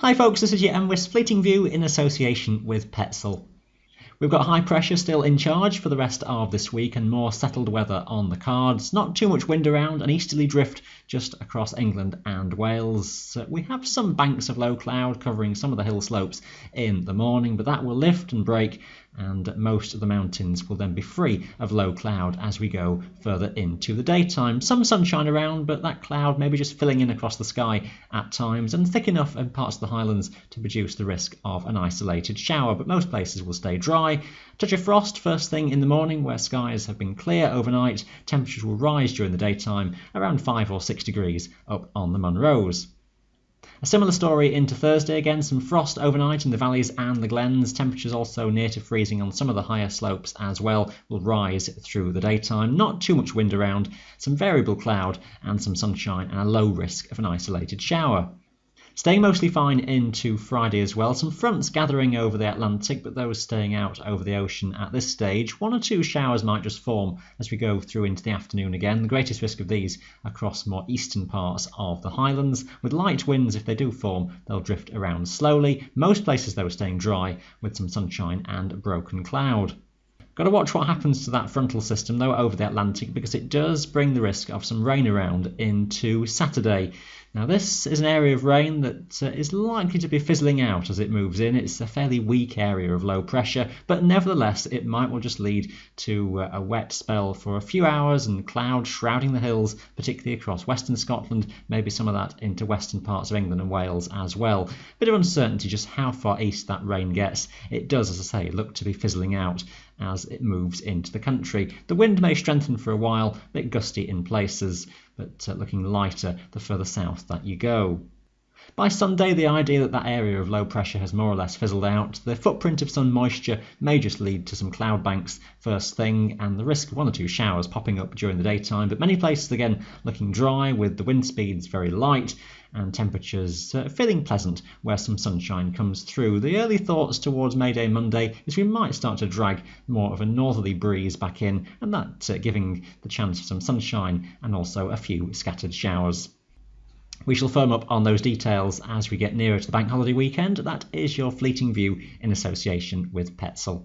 Hi folks, this is your MWIS Fleeting View in association with Petzl. We've got high pressure still in charge for the rest of this week and more settled weather on the cards. Not too much wind around, an easterly drift just across England and Wales. We have some banks of low cloud covering some of the hill slopes in the morning, but that will lift and break and most of the mountains will then be free of low cloud as we go further into the daytime. Some sunshine around, but that cloud maybe just filling in across the sky at times and thick enough in parts of the Highlands to produce the risk of an isolated shower, but most places will stay dry. Touch of frost first thing in the morning where skies have been clear overnight. Temperatures will rise during the daytime around 5 or 6 degrees up on the Munros. A similar story into Thursday, again some frost overnight in the valleys and the glens. Temperatures also near to freezing on some of the higher slopes as well will rise through the daytime. Not too much wind around, some variable cloud and some sunshine and a low risk of an isolated shower. Staying mostly fine into Friday as well. Some fronts gathering over the Atlantic, but those staying out over the ocean at this stage. 1 or 2 showers might just form as we go through into the afternoon again. The greatest risk of these across more eastern parts of the Highlands. With light winds, if they do form, they'll drift around slowly. Most places, though, staying dry with some sunshine and broken cloud. Got to watch what happens to that frontal system, though, over the Atlantic, because it does bring the risk of some rain around into Saturday. Now, this is an area of rain that is likely to be fizzling out as it moves in. It's a fairly weak area of low pressure, but nevertheless, it might well just lead to a wet spell for a few hours and cloud shrouding the hills, particularly across western Scotland, maybe some of that into western parts of England and Wales as well. Bit of uncertainty just how far east that rain gets. It does, as I say, look to be fizzling out as it moves into the country. The wind may strengthen for a while, a bit gusty in places, but looking lighter the further south that you go. By Sunday, the idea that that area of low pressure has more or less fizzled out. The footprint of sun moisture may just lead to some cloud banks first thing and the risk of 1 or 2 showers popping up during the daytime, but many places again looking dry with the wind speeds very light and temperatures feeling pleasant where some sunshine comes through. The early thoughts towards May Day Monday is we might start to drag more of a northerly breeze back in, and that giving the chance for some sunshine and also a few scattered showers. We shall firm up on those details as we get nearer to the bank holiday weekend. That is your Fleeting View in association with Petzl.